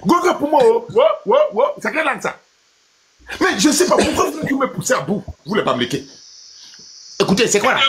Gogo pour moi, c'est quelle langue ça? Mais je ne sais pas pourquoi vous me poussez à bout. Vous les Bamileke. Écoutez, c'est quoi là?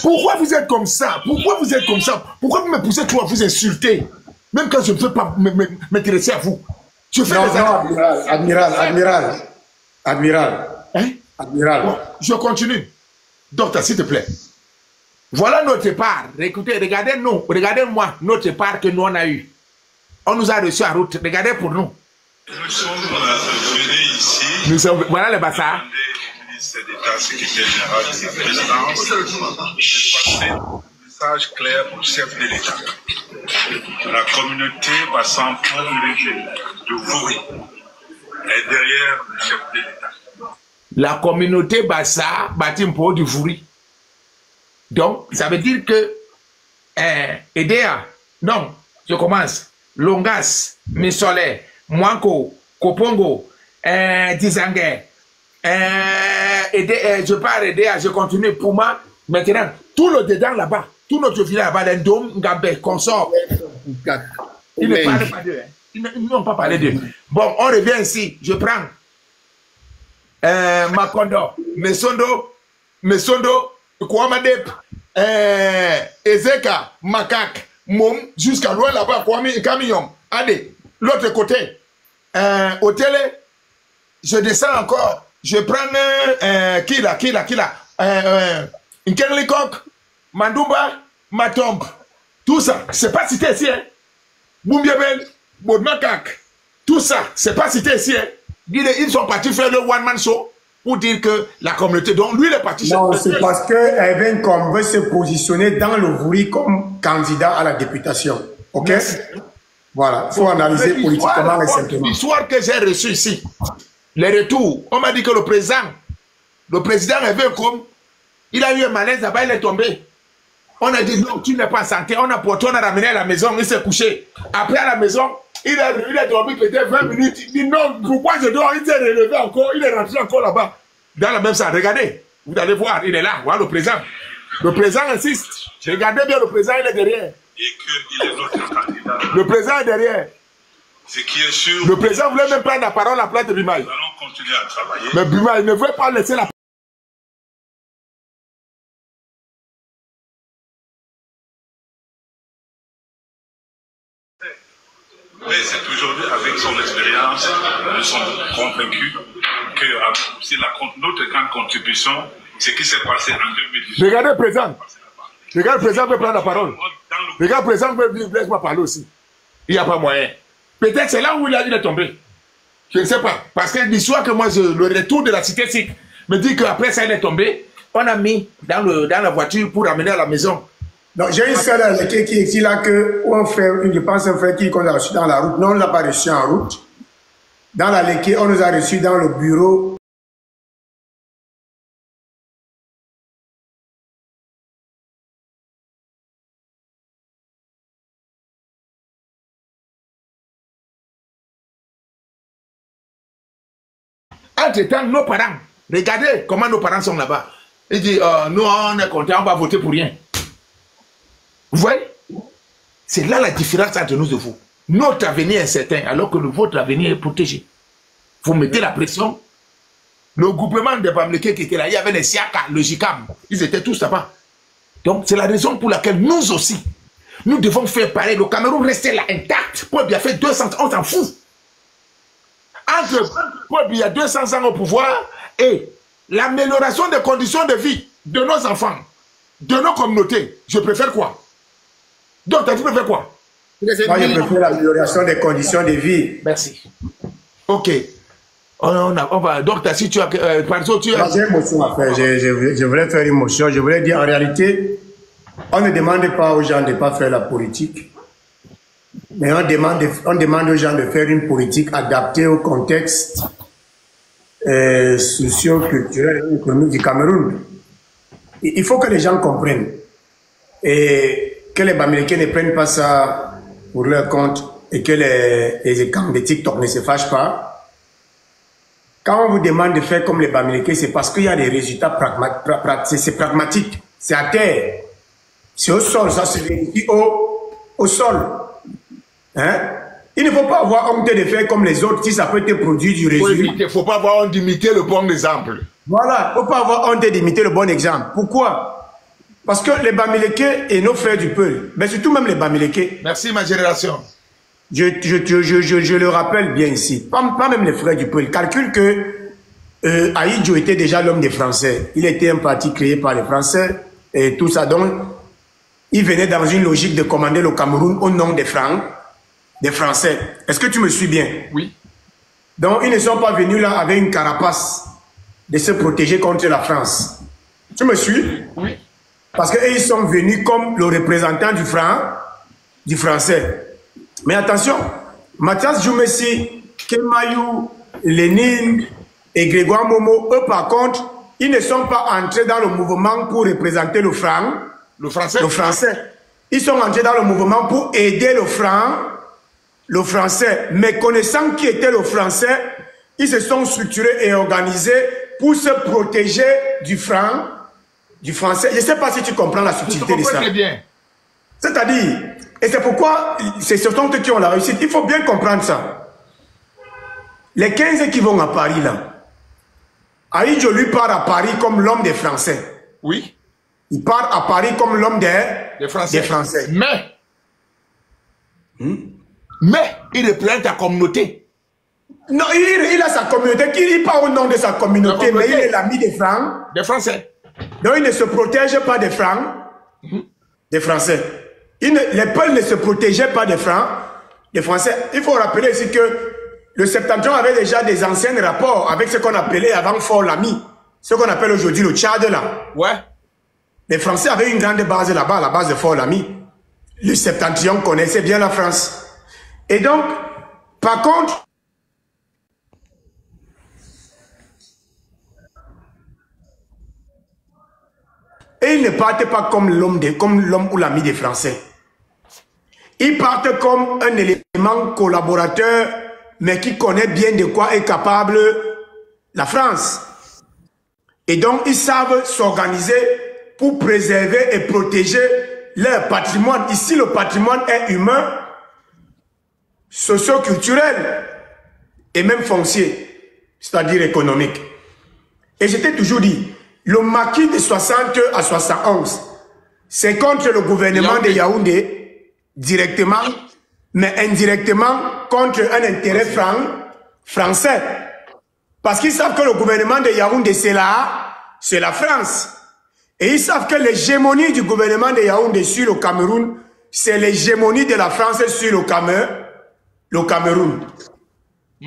Pourquoi vous êtes comme ça? Pourquoi vous êtes comme ça? Pourquoi vous me poussez trop à vous insulter? Même quand je ne veux pas m'intéresser à vous. Je fais des Admiral. Hein? Admiral. Bon, je continue. Docteur, s'il te plaît. Voilà notre part. Écoutez, regardez-nous. Regardez-moi notre part que nous on a eu. On nous a reçus en route. Regardez pour nous. Nous sommes venus ici. Voilà le bazar. C'est d'État, secrétaire général de la présidence, de passer un message clair au chef de l'État. La communauté Bassan de Vouri est derrière le chef de l'État. La communauté Bassa Batimpo du Vouri. Donc, ça veut dire que EDEA, non, je commence. Longas, Misole, Mwanko, Kopongo, Dizangue. Je pars EDEA, je continue pour moi. Maintenant, tout le dedans là-bas, tout notre village là-bas, les Ndom, Ngabé, consort. Ils ne parlent pas d'eux. Ils n'ont pas parlé d'eux. Bon, on revient ici. Je prends Makondo, Mesondo, Kouamadep, Ezeka, Makak, Mom, jusqu'à loin là-bas, Kwame Camion. Allez, l'autre côté. Au télé, je descends encore. Je prends qui là, Nkenlikok, Mandumba, Matombe. Tout ça, c'est pas cité ici. Hein? Boumbiebel, Bodmakak. Tout ça, c'est pas cité ici. Hein? Ils sont partis faire le one-man show pour dire que la communauté, donc lui, il est parti. Non, c'est parce que Evan Kom veut se positionner dans le Vouri comme candidat à la députation. Ok? Merci. Voilà, il faut analyser politiquement et simplement. L'histoire que j'ai reçue ici, les retours, on m'a dit que le président Evan Kom, il a eu un malaise là-bas, il est tombé. On a dit non, tu n'es pas en santé. On a porté, on a ramené à la maison, il s'est couché. Après à la maison, il est dormi peut-être 20 minutes. Il dit non, pourquoi je dors? Il s'est relevé encore, il est rentré encore là-bas. Dans la même salle, regardez. Vous allez voir, il est là, voilà le président. Le président insiste. Regardez bien, le président, il est derrière. Et qu'il est notre candidat. Le président est derrière. Ce qui est sûr. Le président voulait même prendre la parole à la place de Bimaï. Nous allons continuer à travailler. Mais Bimaï ne veut pas laisser la Mais c'est aujourd'hui, avec son expérience, nous sommes convaincus que si notre grande contribution, ce qui s'est passé en 2018. Regardez le président. Regarde le président veut prendre la parole. Regarde le président veut laisse-moi parler aussi. Il n'y a pas moyen. Peut-être c'est là où il est tombé. Je ne sais pas. Parce que l'histoire que moi, le retour de la cité sikh me dit qu'après ça, il est tombé. On a mis dans la voiture pour ramener à la maison. Donc, j'ai une seule qui est ici là que on fait, je pense un frère qu'on a reçu dans la route. Non, on ne l'a pas reçu en route. Dans la Léké, on nous a reçu dans le bureau. Entre-temps, nos parents, regardez comment nos parents sont là-bas. Ils disent, nous, on est contents, on va voter pour rien. Vous voyez? C'est là la différence entre nous et vous. Notre avenir est certain, alors que votre avenir est protégé. Vous mettez la pression. Le groupement des Bamileke qui était là, il y avait les Siaka, le Jikam, ils étaient tous là-bas. Donc, c'est la raison pour laquelle nous aussi, nous devons faire pareil. Le Cameroun restait là intact. Paul Biya fait 200 ans, on s'en fout. Entre Paul Biya 200 ans au pouvoir et l'amélioration des conditions de vie de nos enfants, de nos communautés, je préfère quoi? Donc, tu préfères quoi? Moi, je préfère l'amélioration des conditions de vie. Merci. Ok. On va. Donc, si tu as. Par exemple, tu as. J'ai une motion à faire. Je voulais faire une motion. Je voulais dire, en réalité, on ne demande pas aux gens de ne pas faire la politique. Mais on demande aux gens de faire une politique adaptée au contexte socio-culturel et économique du Cameroun. Il faut que les gens comprennent. Et que les Bamileke ne prennent pas ça pour leur compte et que les camps de TikTok ne se fâchent pas. quand on vous demande de faire comme les Bamileke, c'est parce qu'il y a des résultats pragmatiques. C'est pragmatique. C'est à terre. C'est au sol. Ça se vérifie au sol. Hein? Il ne faut pas avoir honte de faire comme les autres si ça peut te produire du résultat. Il ne faut pas avoir honte d'imiter le bon exemple. Voilà. Il ne faut pas avoir honte d'imiter le bon exemple. Pourquoi? Parce que les Bamileke et nos frères du peuple, mais surtout même les Bamileke. Merci ma génération. Je le rappelle bien ici. Pas même les frères du peuple. Calcule que Ahidjo était déjà l'homme des Français. Il était un parti créé par les Français et tout ça. Donc, il venait dans une logique de commander le Cameroun au nom des Français. Est-ce que tu me suis bien? Oui. Donc, ils ne sont pas venus là avec une carapace de se protéger contre la France. Tu me suis? Oui. Parce qu'ils sont venus comme le représentant du français. Mais attention, Mathias Djoumessi, Kemayou, Lénine et Grégoire Momo, eux par contre, ils ne sont pas entrés dans le mouvement pour représenter le français. Ils sont entrés dans le mouvement pour aider le français. Mais connaissant qui était le français, ils se sont structurés et organisés pour se protéger du français. Je ne sais pas si tu comprends la subtilité de ça. C'est-à-dire, et c'est pourquoi c'est ce sont eux qui ont la réussite. Il faut bien comprendre ça. Les 15 qui vont à Paris là, Ahidjo lui part à Paris comme l'homme des Français. Oui. Il part à Paris comme l'homme des Français. Mais il représente ta communauté. Non, il a sa communauté, il part au nom de sa communauté, mais il est l'ami des Français. Donc il ne se protège pas des Français. Les peuples ne se protégeaient pas des Français. Il faut rappeler ici que le Septentrion avait déjà des anciens rapports avec ce qu'on appelait avant Fort Lamy, ce qu'on appelle aujourd'hui le Tchad là. Ouais. Les Français avaient une grande base là-bas, la base de Fort Lamy. Le Septentrion connaissait bien la France. Et donc, par contre, et ils ne partent pas comme l'homme ou l'ami des Français. Ils partent comme un élément collaborateur, mais qui connaît bien de quoi est capable la France. Et donc, ils savent s'organiser pour préserver et protéger leur patrimoine. Ici, le patrimoine est humain, socio-culturel et même foncier, c'est-à-dire économique. Et je t'ai toujours dit, le maquis de 60 à 71, c'est contre le gouvernement de Yaoundé, directement, mais indirectement contre un intérêt français. Parce qu'ils savent que le gouvernement de Yaoundé, c'est la France. Et ils savent que l'hégémonie du gouvernement de Yaoundé sur le Cameroun, c'est l'hégémonie de la France sur le Cameroun.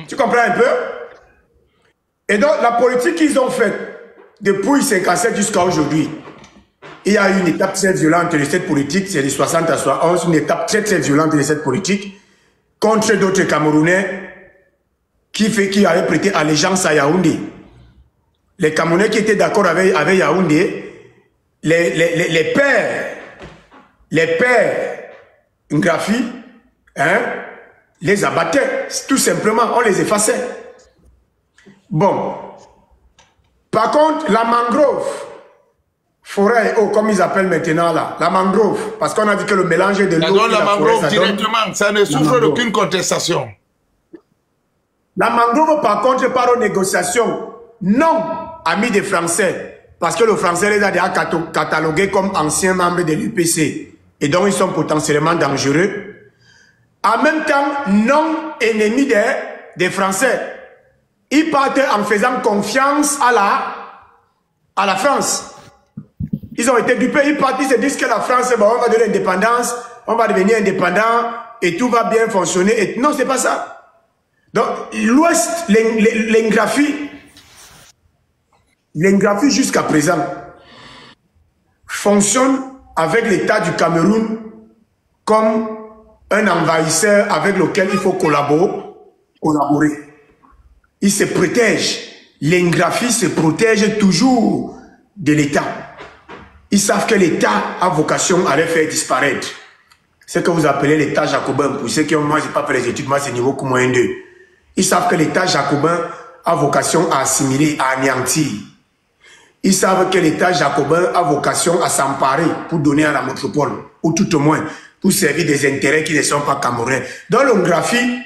Tu comprends un peu? Et donc, la politique qu'ils ont faite, depuis 1957 jusqu'à aujourd'hui, il y a une étape très violente de cette politique, c'est de 60 à 71, une étape très très violente de cette politique, contre d'autres Camerounais qui avaient prêté allégeance à Yaoundé. Les Camerounais qui étaient d'accord avec Yaoundé, les pères Ngrafi, hein, les abattaient, tout simplement, on les effaçait. Bon. Par contre, la mangrove, forêt, comme ils appellent maintenant là, la mangrove, parce qu'on a dit que le mélange de l'eau et la mangrove forêt, directement, ça ne souffre d'aucune contestation. La mangrove, par contre, par aux négociations, non, amis des Français, parce que le Français les a déjà catalogués comme anciens membres de l'UPC, et donc ils sont potentiellement dangereux. En même temps, non ennemis des Français. Ils partent en faisant confiance à la France. Ils ont été dupés, ils partent, ils se disent que la France, bon, on va donner l'indépendance, on va devenir indépendant et tout va bien fonctionner. Et non, c'est pas ça. Donc, l'Ouest, l'Ingrafi jusqu'à présent fonctionne avec l'État du Cameroun comme un envahisseur avec lequel il faut collaborer. Il se protège. L'Ingrafi se protège toujours de l'État. Ils savent que l'État a vocation à les faire disparaître. Ce que vous appelez l'État jacobin. Pour ceux qui ont, moi, je n'ai pas fait les études, moi, c'est niveau moins 2. Ils savent que l'État jacobin a vocation à assimiler, à anéantir. Ils savent que l'État jacobin a vocation à s'emparer pour donner à la métropole, ou tout au moins pour servir des intérêts qui ne sont pas camerounais. Donc l'homographie,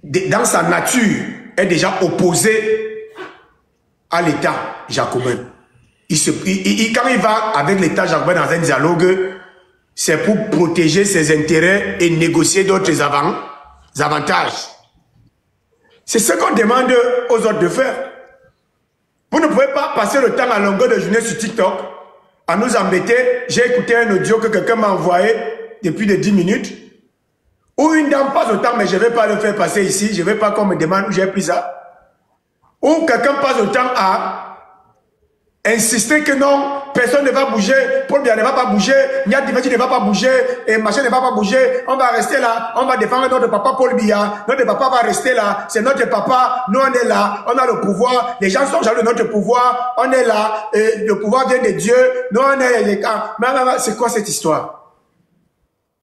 dans sa nature, est déjà opposée à l'État jacobin. Quand il va avec l'État jacobin dans un dialogue, c'est pour protéger ses intérêts et négocier d'autres avantages. C'est ce qu'on demande aux autres de faire. Vous ne pouvez pas passer le temps à longueur de journée sur TikTok à nous embêter. J'ai écouté un audio que quelqu'un m'a envoyé depuis de 10 minutes où une dame passe au temps, mais je ne vais pas le faire passer ici. Je ne vais pas qu'on me demande où j'ai pris ça. Où quelqu'un passe au temps à insister que non, personne ne va bouger, Paul Biya ne va pas bouger, Nia Divaji ne va pas bouger, et machin ne va pas bouger, on va rester là, on va défendre notre papa Paul Biya, notre papa va rester là, c'est notre papa, nous on est là, on a le pouvoir, les gens sont jaloux de notre pouvoir, on est là, le pouvoir vient de Dieu, nous on est les camps. C'est quoi cette histoire?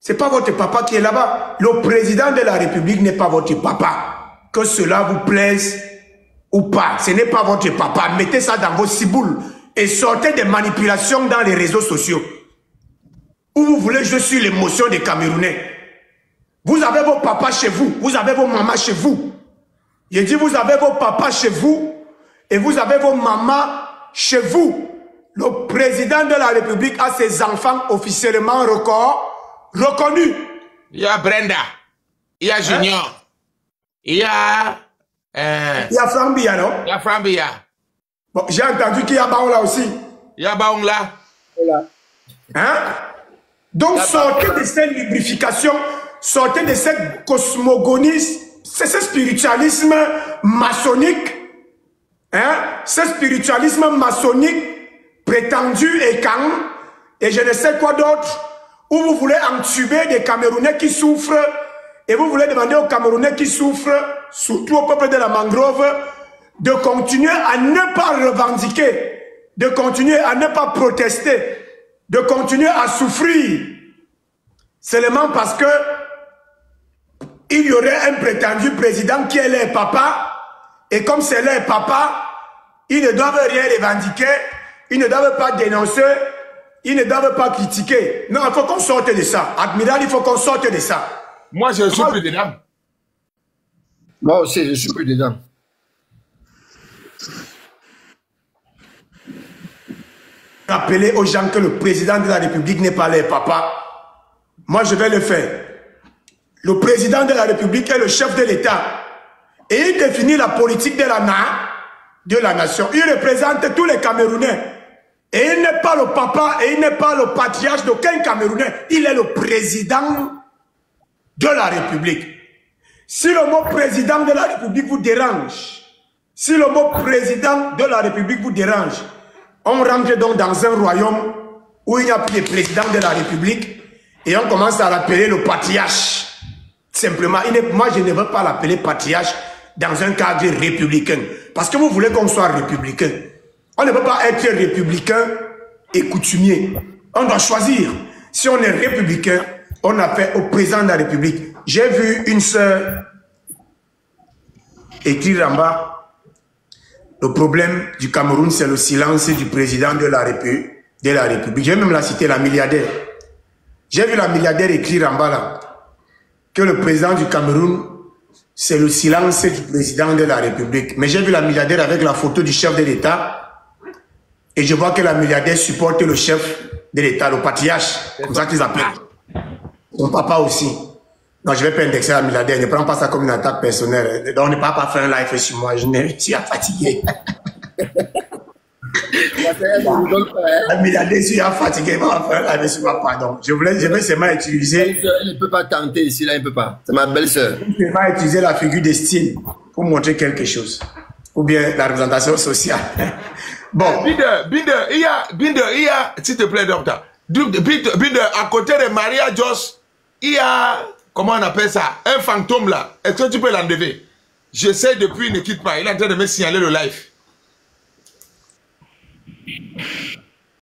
C'est pas votre papa qui est là-bas. Le président de la République n'est pas votre papa. Que cela vous plaise ou pas, ce n'est pas votre papa. Mettez ça dans vos ciboules et sortez des manipulations dans les réseaux sociaux. Où vous voulez jouer sur l'émotion des Camerounais. Vous avez vos papas chez vous, vous avez vos mamans chez vous. Je dis vous avez vos papas chez vous et vous avez vos mamans chez vous. Le président de la République a ses enfants officiellement reconnus. Il y a Brenda, il y a Junior, il y a... il y a Franck Biya, non? Il y a Franck Biya. Bon, j'ai entendu qu'il y a Baoula aussi. Il y a Baoula. Voilà. Hein? Donc, sortez de cette lubrification, sortez de cette cosmogonie, c'est ce spiritualisme maçonnique, hein? Ce spiritualisme maçonnique prétendu et quand, et je ne sais quoi d'autre, où vous voulez entuber des Camerounais qui souffrent, et vous voulez demander aux Camerounais qui souffrent, surtout au peuple de la mangrove, de continuer à ne pas revendiquer, de continuer à ne pas protester, de continuer à souffrir, seulement parce que il y aurait un prétendu président qui est leur papa, et comme c'est leur papa, ils ne doivent rien revendiquer, ils ne doivent pas dénoncer, ils ne doivent pas critiquer. Non, il faut qu'on sorte de ça. Admiral, il faut qu'on sorte de ça. Moi, je suis plus dedans. Moi aussi, je suis plus dedans. Rappeler aux gens que le président de la République n'est pas leur papa. Moi, je vais le faire. Le président de la République est le chef de l'État. Et il définit la politique de la nation. Il représente tous les Camerounais. Et il n'est pas le papa et il n'est pas le patriarche d'aucun Camerounais. Il est le président de la République. Si le mot président de la République vous dérange, si le mot président de la République vous dérange, on rentre donc dans un royaume où il n'y a plus de président de la République et on commence à l'appeler le patriarche. Simplement, moi je ne veux pas l'appeler patriarche dans un cadre républicain. Parce que vous voulez qu'on soit républicain. On ne peut pas être républicain et coutumier. On doit choisir. Si on est républicain, on a fait au président de la République. J'ai vu une sœur écrire en bas. Le problème du Cameroun, c'est le silence du président de la République. J'ai même la cité, la milliardaire. J'ai vu la milliardaire écrire en bas là que le président du Cameroun, c'est le silence du président de la République. Mais j'ai vu la milliardaire avec la photo du chef de l'État et je vois que la milliardaire supporte le chef de l'État, le patriarche, comme ça qu'ils appellent. Son papa aussi. Non, je ne vais pas indexer la milliardaire. Ne prends pas ça comme une attaque personnelle. Donc, on ne peut pas faire un live sur moi. Je suis fatigué. La milliardaire, je suis fatigué. On va faire un live sur moi. Pardon. Je vais seulement utiliser. Elle ne peut pas tenter ici, là, elle ne peut pas. C'est ma belle-sœur. Je vais utiliser la figure de style pour montrer quelque chose. Ou bien la représentation sociale. Bon. Binder, il y a, s'il te plaît, docteur. Binder, à côté de Maria Jos, il y a, comment on appelle ça, un fantôme là. Est-ce que tu peux l'enlever? J'essaie depuis, ne quitte pas. Il est en train de me signaler le live.